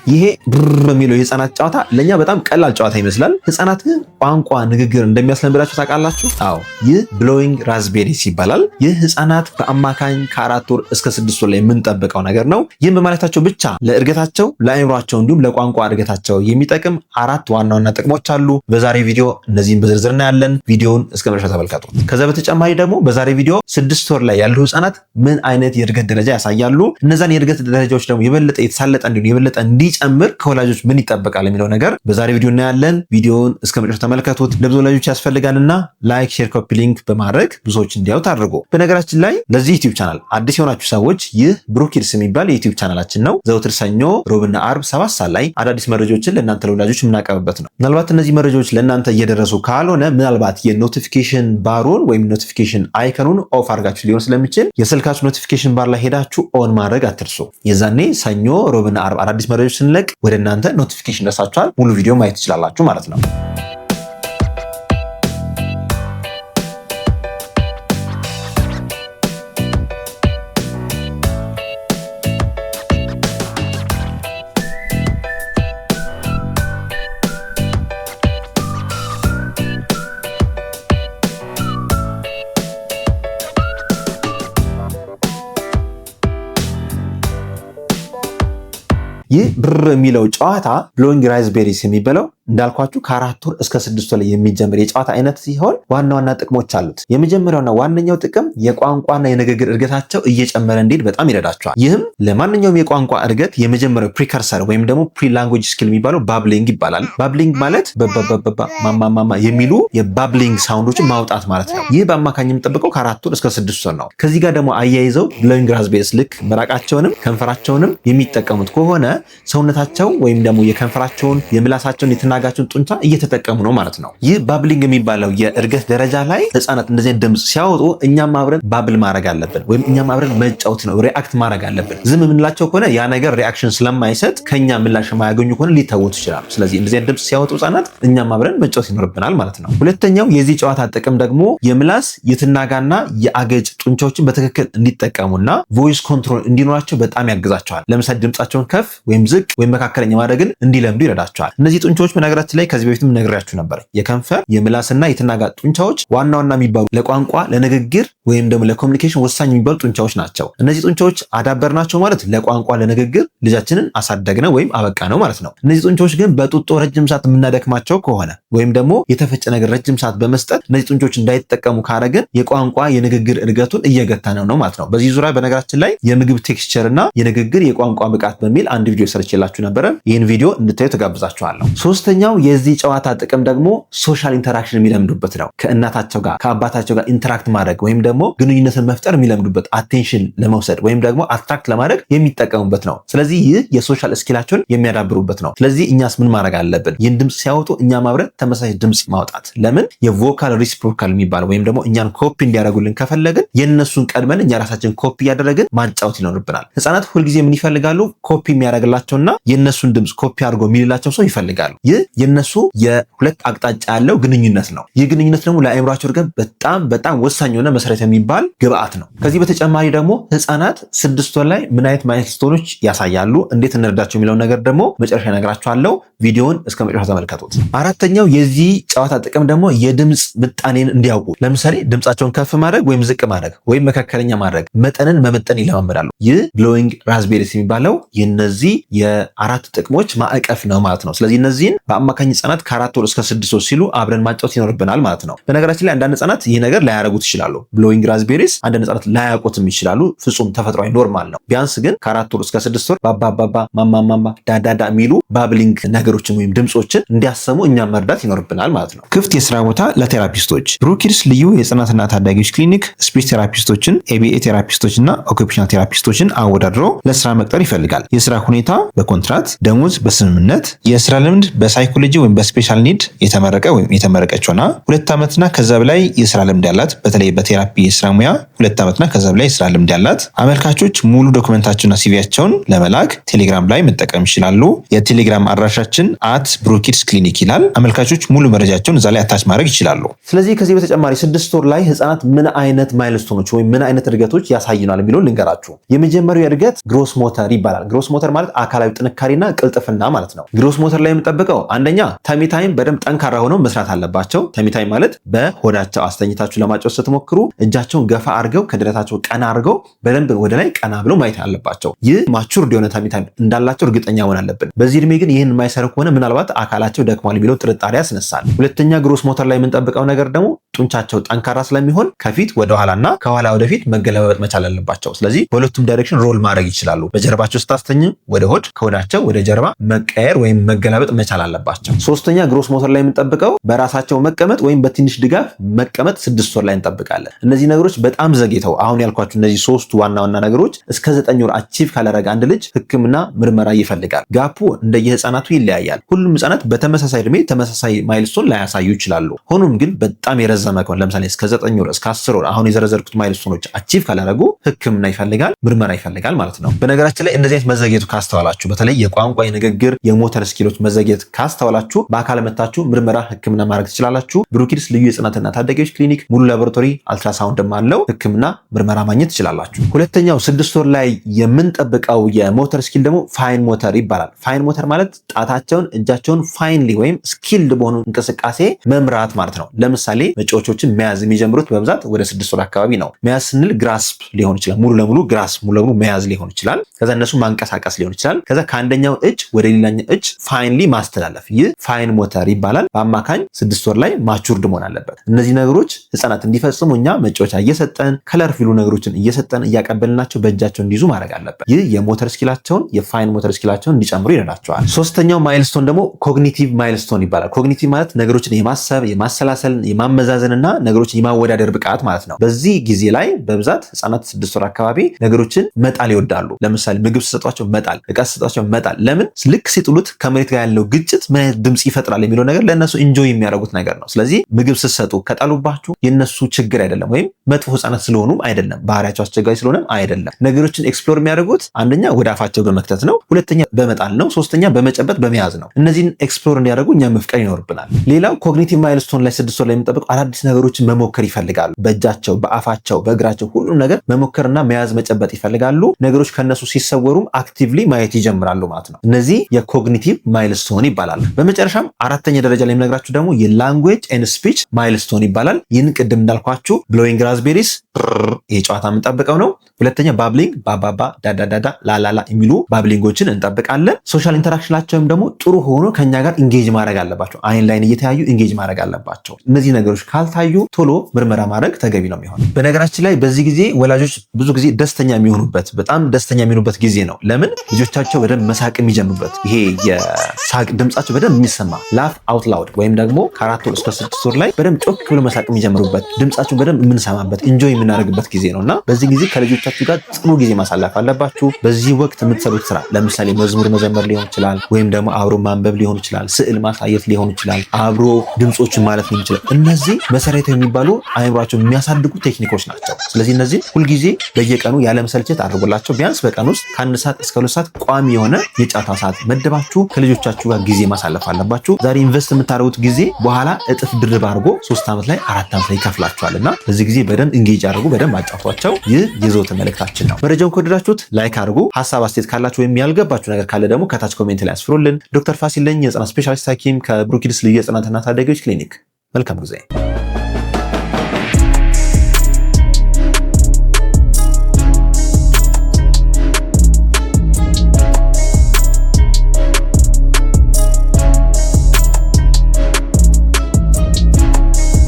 ይሄ ብር የሚለው የህፃናት ጨዋታ ለኛ በጣም ቀላል ጨዋታ ይመስላል። ህፃናት ግን ቋንቋ ንግግር እንደሚያስለምዳችሁ ታውቃላችሁ? አዎ፣ ይህ ብሎዊንግ ራዝቤሪስ ይባላል። ይህ ህፃናት በአማካኝ ከ4 ወር እስከ 6 ወር ላይ የምንጠብቀው ነገር ነው። ይህም በማለታቸው ብቻ ለእድገታቸው፣ ለአእምሯቸው እንዲሁም ለቋንቋ እድገታቸው የሚጠቅም 4 ዋና ዋና ጥቅሞች አሉ። በዛሬ ቪዲዮ እነዚህን በዝርዝር እናያለን። ቪዲዮውን እስከ መጨረሻ ተመልከቱ። ከዛ በተጨማሪ ደግሞ በዛሬ ቪዲዮ 6 ወር ላይ ያሉ ህፃናት ምን አይነት የእድገት ደረጃ ያሳያሉ፣ እነዛን የእድገት ደረጃዎች ደግሞ የበለጠ የተሳለጠ እንዲሆን የበለጠ እንዲጨምር ከወላጆች ምን ይጠበቃል የሚለው ነገር በዛሬ ቪዲዮ እናያለን። ቪዲዮውን እስከ መጨረሻ ተመልከቱት። ለብዙ ወላጆች ያስፈልጋልና ላይክ፣ ሼር፣ ኮፒ ሊንክ በማድረግ ብዙዎች እንዲያዩት አድርጉ። በነገራችን ላይ ለዚህ ዩቲዩብ ቻናል አዲስ የሆናችሁ ሰዎች ይህ ብሩክ ኪድስ የሚባል የዩቲዩብ ቻናላችን ነው። ዘውትር ሰኞ፣ ሮብና አርብ 7 ሰዓት ላይ አዳዲስ መረጃዎችን ለእናንተ ለወላጆች የምናቀርብበት ነው። ምናልባት እነዚህ መረጃዎች ለእናንተ እየደረሱ ካልሆነ ምናልባት የኖቲፊኬሽን ባሩን ወይም ኖቲፊኬሽን አይከኑን ኦፍ አድርጋችሁ ሊሆን ስለሚችል የስልካችሁ ኖቲፊኬሽን ባር ላይ ሄዳችሁ ኦን ማድረግ አትርሱ። የዛኔ ሰኞ፣ ሮብና አርብ አዳዲስ መረጃዎች ስንለቅ ወደ እናንተ ኖቲፊኬሽን ደርሳችኋል። ሙሉ ቪዲዮ ማየት ትችላላችሁ ማለት ነው። ይህ ብር የሚለው ጨዋታ ብሎዊንግ ራዝቤሪስ የሚባለው እንዳልኳችሁ ከ4 ወር እስከ 6 ወር ላይ የሚጀምር የጨዋታ አይነት ሲሆን ዋና ዋና ጥቅሞች አሉት። የመጀመሪያውና ዋነኛው ጥቅም የቋንቋና የንግግር እድገታቸው እየጨመረ እንዲሄድ በጣም ይረዳቸዋል። ይህም ለማንኛውም የቋንቋ እድገት የመጀመሪያው ፕሪከርሰር ወይም ደግሞ ፕሪ ላንጉዌጅ ስኪል የሚባለው ባብሊንግ ይባላል። ባብሊንግ ማለት ማማማማ የሚሉ የባብሊንግ ሳውንዶችን ማውጣት ማለት ነው። ይህ በአማካኝ የምጠብቀው ከ4 ወር እስከ 6 ወር ነው። ከዚህ ጋር ደግሞ አያይዘው ብሎዊንግ ራዝቤሪስ ልክ ምራቃቸውንም ከንፈራቸውንም የሚጠቀሙት ከሆነ ሰውነታቸው ወይም ደግሞ የከንፈራቸውን የምላሳቸውን የተናጋቸውን ጡንቻ እየተጠቀሙ ነው ማለት ነው። ይህ ባብሊንግ የሚባለው የእድገት ደረጃ ላይ ህፃናት እንደዚህ ድምጽ ሲያወጡ እኛም አብረን ባብል ማድረግ አለብን፣ ወይም እኛም አብረን መጫወት ነው፣ ሪአክት ማድረግ አለብን። ዝም የምንላቸው ከሆነ ያ ነገር ሪአክሽን ስለማይሰጥ ከኛ ምላሽ የማያገኙ ከሆነ ሊተውት ይችላሉ። ስለዚህ እንደዚህ ድምጽ ሲያወጡ ህፃናት እኛም አብረን መጫወት ይኖርብናል ማለት ነው። ሁለተኛው የዚህ ጨዋታ ጥቅም ደግሞ የምላስ የትናጋና የአገጭ ጡንቻዎችን በትክክል እንዲጠቀሙና ቮይስ ኮንትሮል እንዲኖራቸው በጣም ያግዛቸዋል። ለምሳሌ ድምጻቸውን ከፍ ወይም ዝቅ ወይም መካከለኛ ማድረግን እንዲለምዱ ይረዳቸዋል። እነዚህ ጡንቻዎች በነገራችን ላይ ከዚህ በፊትም ነግሬያችሁ ነበር። የከንፈር የምላስና የትናጋ ጡንቻዎች ዋና ዋና የሚባሉ ለቋንቋ ለንግግር ወይም ደግሞ ለኮሚኒኬሽን ወሳኝ የሚባሉ ጡንቻዎች ናቸው። እነዚህ ጡንቻዎች አዳበርናቸው ማለት ለቋንቋ ለንግግር ልጃችንን አሳደግነው ወይም አበቃ ነው ማለት ነው። እነዚህ ጡንቻዎች ግን በጡጦ ረጅም ሰዓት የምናደክማቸው ከሆነ ወይም ደግሞ የተፈጨ ነገር ረጅም ሰዓት በመስጠት እነዚህ ጡንቻዎች እንዳይጠቀሙ ካደረግን የቋንቋ የንግግር እድገቱን እየገታ ነው ማለት ነው። በዚህ ዙሪያ በነገራችን ላይ የምግብ ቴክስቸር እና የንግግር የቋንቋ ብቃት በሚል አንድ ቪዲዮ ሰርችላችሁ ነበረ። ይህን ቪዲዮ እንድታዩ ተጋብዛችኋለሁ። ሶስተኛው የዚህ ጨዋታ ጥቅም ደግሞ ሶሻል ኢንተራክሽን የሚለምዱበት ነው። ከእናታቸው ጋር ከአባታቸው ጋር ኢንተራክት ማድረግ ወይም ደግሞ ግንኙነትን መፍጠር የሚለምዱበት፣ አቴንሽን ለመውሰድ ወይም ደግሞ አትራክት ለማድረግ የሚጠቀሙበት ነው። ስለዚህ ይህ የሶሻል ስኪላቸውን የሚያዳብሩበት ነው። ስለዚህ እኛስ ምን ማድረግ አለብን? ይህን ድምፅ ሲያወጡ እኛም አብረን ተመሳሳይ ድምፅ ማውጣት። ለምን? የቮካል ሪሲፕሮካል የሚባለው ወይም ደግሞ እኛን ኮፒ እንዲያደርጉልን ከፈለግን የእነሱን ቀድመን እኛ ራሳችን ኮፒ እያደረግን ማጫወት ይኖርብናል። ህፃናት ሁልጊዜ ምን ይፈልጋሉ? ኮፒ የሚያደርግላቸውና የእነሱን ድምፅ ኮፒ አድርጎ የሚልላቸው ሰው ይፈልጋሉ። ይህ የእነሱ የሁለት አቅጣጫ ያለው ግንኙነት ነው። ይህ ግንኙነት ደግሞ ለአእምሯቸው እድገት በጣም ወሳኝ የሆነ መሰረት የሚባል ግብአት ነው። ከዚህ በተጨማሪ ደግሞ ህፃናት 6 ወር ላይ ምን አይነት ማይልስቶኖች ያሳያሉ፣ እንዴት እንረዳቸው የሚለውን ነገር ደግሞ መጨረሻ እነግራችኋለሁ። ቪዲዮውን እስከ መጨረሻ ተመልከቱት። አራተኛው የዚህ ጨዋታ ጥቅም ደግሞ የድምፅ ምጣኔን እንዲያውቁ፣ ለምሳሌ ድምፃቸውን ከፍ ማድረግ ወይም ዝቅ ማድረግ ወይም መካከለኛ ማድረግ፣ መጠንን መመጠን ይለማመዳሉ። ይህ ብሎዊንግ ራዝቤሪስ የሚባለው የነዚህ የአራት ጥቅሞች ማዕቀፍ ነው ማለት ነው። ስለዚህ እነዚህን በአማካኝ ህፃናት ከ4 ወር እስከ 6 ወር ሲሉ አብረን ማጫወት ይኖርብናል ማለት ነው። በነገራችን ላይ አንዳንድ ህፃናት ይህ ነገር ላያረጉት ይችላሉ። ብሎዊንግ ራዝቤሪስ አንዳንድ ህፃናት ላያውቁትም ይችላሉ። ፍጹም ተፈጥሯዊ ኖርማል ነው። ቢያንስ ግን ከ4 ወር እስከ 6 ወር ባባባባ ማማማማ ዳዳዳ የሚሉ ባብሊንግ ነገሮችን ወይም ድምጾችን እንዲያሰሙ እኛም መርዳት ይኖርብናል ማለት ነው። ክፍት የስራ ቦታ ለቴራፒስቶች ብሩክ ኪድስ ልዩ የህፃናትና ታዳጊዎች ክሊኒክ ስፒች ቴራፒስቶችን፣ ኤቢኤ ቴራፒስቶችና ኦኩፔሽናል ቴራፒስቶችን አወዳድሮ ለስራ መቅጠር ይፈልጋል። የስራ ሁኔታ በኮንትራት ደሞዝ በስምምነት፣ የስራ ልምድ በሳይኮሎጂ ወይም በስፔሻል ኒድ የተመረቀ ወይም የተመረቀች ሆና 2 ዓመትና ከዛ በላይ የስራ ልምድ ያላት በተለይ በቴራፒ የስራ ሙያ 2 ዓመትና ከዛ በላይ የስራ ልምድ ያላት አመልካቾች ሙሉ ዶክመንታቸውና ሲቪያቸውን ለመላክ ቴሌግራም ላይ መጠቀም ይችላሉ። የቴሌግራም አድራሻችን @ብሩኪድስ ክሊኒክ ይላል። አመልካቾች ሙሉ መረጃቸውን እዛ ላይ አታች ማድረግ ይችላሉ። ስለዚህ ከዚህ በተጨማሪ 6 ወር ላይ ህፃናት ምን አይነት ማይልስቶኖች ወይም ምን አይነት እድገቶች ያሳዩናል የሚለውን ልንገራችሁ። የመጀመሪያው እድገት ግሮስ ሞተር ይባላል። ግሮስ ሞተር ማለት አካላዊ ጥንካሬና ቅልጥፍና ማለት ነው። ግሮስ ሞተር ላይ የምንጠብቀው አንደኛ ታይም ታይም በደንብ ጠንካራ ሆነው መስራት አለባቸው። ታይም ታይም ማለት በሆዳቸው አስተኝታችሁ ለማጫወት ስትሞክሩ እጃቸውን ገፋ አድርገው ከደረታቸው ቀና አድርገው በደንብ ወደ ላይ ቀና ብለው ማየት አለባቸው። ይህ ማቹርድ የሆነ ታይም ታይም እንዳላቸው እርግጠኛ መሆን አለብን። በዚህ እድሜ ግን ይህን የማይሰሩ ከሆነ ምናልባት አካላቸው ደክሟል የሚለው ጥርጣሬ ያስነሳል። ሁለተኛ ግሮስ ሞተር ላይ የምንጠብቀው ነገር ደግሞ ጡንቻቸው ጠንካራ ስለሚሆን ከፊት ወደ ኋላና ከኋላ ወደፊት መገለባበጥ መቻል አለባቸው። ስለዚህ በሁለቱም ዳይሬክሽን ሮል ማድረግ ይችላሉ። በጀርባቸው ስታስተኝ ወደ ሆድ፣ ከሆዳቸው ወደ ጀርባ መቀየር ወይም መገላበጥ መቻል አለባቸው። ሶስተኛ ግሮስ ሞተር ላይ የምንጠብቀው በራሳቸው መቀመጥ ወይም በትንሽ ድጋፍ መቀመጥ 6 ወር ላይ እንጠብቃለን። እነዚህ ነገሮች በጣም ዘግይተው አሁን ያልኳችሁ እነዚህ 3 ዋና ዋና ነገሮች እስከ 9 ወር አቺቭ ካላረገ አንድ ልጅ ሕክምና ምርመራ ይፈልጋል። ጋፑ እንደየህፃናቱ ይለያያል። ሁሉም ህፃናት በተመሳሳይ እድሜ ተመሳሳይ ማይልስቶን ላያሳዩ ይችላሉ። ሆኖም ግን በጣም የረዘመ ከሆነ ለምሳሌ እስከ 9 ወር እስከ 10 ወር አሁን የዘረዘርኩት ማይልስቶኖች አቺቭ ካላረጉ ሕክምና ይፈልጋል፣ ምርመራ ይፈልጋል ማለት ነው። በነገራችን ላይ እንደዚህ አይነት መዘግየቱ ካስተዋላችሁ በተለይ የቋንቋ የንግግር የሞተር ስኪሎች መዘግየት ካስተዋላችሁ በአካል መታችሁ ምርመራ ሕክምና ማድረግ ትችላላችሁ። ብሩኪድስ ልዩ የህፃናትና ታዳጊዎች ክሊኒክ ሙሉ ላቦራቶሪ አልትራሳውንድም አለው። ሕክምና ምርመራ ማግኘት ትችላላችሁ። ሁለተኛው 6 ወር ላይ የምንጠብቀው የሞተር ስኪል ደግሞ ፋይን ሞተር ይባላል። ፋይን ሞተር ማለት ጣታቸውን እጃቸውን ፋይንሊ ወይም ስኪልድ በሆኑ እንቅስቃሴ መምራት ማለት ነው። ለምሳሌ መጫወቾችን መያዝ የሚጀምሩት በብዛት ወደ 6 ወር አካባቢ ነው። መያዝ ስንል ግራስፕ ሊሆን ይችላል። ሙሉ ለሙሉ ግራስፕ ሙሉ ለሙሉ መያዝ ሊሆን ይችላል። ከዛ እነሱ ማንቀሳቀስ ሊሆን ይችላል። ከዛ ከአንደኛው እጅ ወደ ሌላኛው እጅ ፋይንሊ ማስተላለፍ፣ ይህ ፋይን ሞተር ይባላል። በአማካኝ 6 ወር ላይ ማቹርድ መሆን አለበት። እነዚህ ነገሮች ህፃናት እንዲፈጽሙ እኛ መጫወቻ እየሰጠን ከለርፊሉ ነገሮችን እየሰጠን እያቀበልናቸው በእጃቸው እንዲይዙ ማድረግ አለበት። ይህ የሞተር ስኪላቸውን የፋይን ሞተር ስኪላቸውን እንዲጨምሩ ይረዳቸዋል። ሶስተኛው ማይልስቶን ደግሞ ኮግኒቲቭ ማይልስቶን ይባላል። ኮግኒቲቭ ማለት ነገሮችን የማሰብ የማሰላሰል የማመዛዘንና ነገሮችን የማወዳደር ብቃት ማለት ነው። በዚህ ጊዜ ላይ በብዛት ህፃናት 6 ወር አካባቢ ነገሮችን መጣል ይወዳሉ። ለምሳሌ ምግብ ሲሰጧቸው መጣል፣ ዕቃ ሲሰጧቸው መጣል። ለምን? ልክ ሲጥሉት ከመሬት ጋር ያለው ግጭት ምን አይነት ድምጽ ይፈጥራል የሚለው ነገር ለእነሱ ኢንጆይ የሚያደርጉት ነገር ነው። ስለዚህ ምግብ ስትሰጡ ከጣሉባችሁ የነሱ ችግር አይደለም፣ ወይም መጥፎ ህፃናት ስለሆኑም አይደለም፣ ባህሪያቸው አስቸጋሪ ስለሆነም አይደለም። ነገሮችን ኤክስፕሎር የሚያደርጉት አንደኛ ወደ አፋቸው በመክተት ነው፣ ሁለተኛ በመጣል ነው፣ ሶስተኛ በመጨበጥ በመያዝ ነው። እነዚህን ኤክስፕሎር እንዲያደርጉ እኛ መፍቀድ ይኖርብናል። ሌላው ኮግኒቲቭ ማይልስቶን ላይ 6 ወር ላይ የምንጠብቀው አዳዲስ ነገሮችን መሞከር ይፈልጋሉ። በእጃቸው በአፋቸው በእግራቸው ሁሉም ነገር መሞከርና መያዝ መጨበጥ ይፈልጋሉ። ነገሮች ከነሱ ሲሰወሩም አክቲቭሊ ማየት ይጀምራሉ ማለት ነው። እነዚህ የኮግኒቲቭ ማይልስቶን ይባላሉ። በመጨረሻም 4ኛ ደረጃ ላይ የምነግራችሁ ደግሞ የላንጉዌጅ ኤንድ ስፒች ማይልስቶን ይባላል። ይህን ቅድም እንዳልኳችሁ ብሎዊንግ ራዝቤሪስ ይሄ ጨዋታ የምንጠብቀው ነው። ሁለተኛ ባብሊንግ ባባባ ዳዳዳዳ ላላላ የሚሉ ባብሊንጎችን እንጠብቃለን። ሶሻል ኢንተራክሽናቸውም ደግሞ ጥሩ ሆኖ ከኛ ጋር ኢንጌጅ ማድረግ አለባቸው። አይን ላይን እየተያዩ ኢንጌጅ ማድረግ አለባቸው። እነዚህ ነገሮች ካልታዩ ቶሎ ምርመራ ማድረግ ተገቢ ነው የሚሆነው። በነገራችን ላይ በዚህ ጊዜ ወላጆች ብዙ ጊዜ ደስተኛ የሚሆኑበት በጣም ደስተኛ የሚሆኑበት ጊዜ ነው። ለምን? ልጆቻቸው በደንብ መሳቅ የሚጀምሩበት ይሄ የሳቅ ድምጻቸው በደንብ የሚሰማ ላፍ አውት ላውድ ወይም ደግሞ ከ4 ወር እስከ 6 ወር ላይ በደንብ ጮክ ብሎ መሳቅ የሚጀምሩበት ድምጻቸው በደንብ የምንሰማበት ኢንጆይ የምናደርግበት ጊዜ ነው እና በዚህ ጊዜ ከልጆቻችሁ ጋር ጥሩ ጊዜ ማሳለፍ አለባችሁ። በዚህ ወቅት የምትሰሩት ስራ ለምሳሌ መዝሙር መዘመር ሊሆን ይችላል፣ ወይም ደግሞ አብሮ ማንበብ ሊሆን ይችላል፣ ስዕል ማሳየት ሊሆን ይችላል፣ አብሮ ድምጾችን ማለት ሊሆን ይችላል። እነዚህ መሰረታዊ የሚባሉ አእምሯቸውን የሚያሳድጉ ቴክኒኮች ናቸው። ስለዚህ እነዚህ ሁልጊዜ በየቀኑ ያለመሰልቸት አድርጎላቸው ቢያንስ በቀን ውስጥ ከ1 ሰዓት እስከ 2 ሰዓት ቋሚ የሆነ የጨዋታ ሰዓት መደባችሁ ከልጆቻችሁ ጋር ጊዜ ማሳለፍ አለባችሁ። ዛሬ ኢንቨስት የምታደርጉት ጊዜ በኋላ እጥፍ ድርብ አድርጎ 3 ዓመት ላይ 4 ዓመት ላይ ይከፍላችኋል እና በዚህ ጊዜ በደንብ ኢንጌጅ አድርጉ፣ በደንብ አጫውቷቸው። ይህ የዘወትር መልእክታችን ነው። መረጃውን ከወደዳችሁት ላይክ አድርጉ። ሀሳብ አስተያየት ካላችሁ ወይም ያልገባችሁ ነገር ካለ ደግሞ ከታች ኮሜንት ላይ አስፍሩልን። ዶክተር ፋሲል ነኝ፣ የህፃናት ስፔሻሊስት ሐኪም ከብሩኪድስ ልዩ የህፃናትና ታዳጊዎች ክሊኒክ። መልካም ጊዜ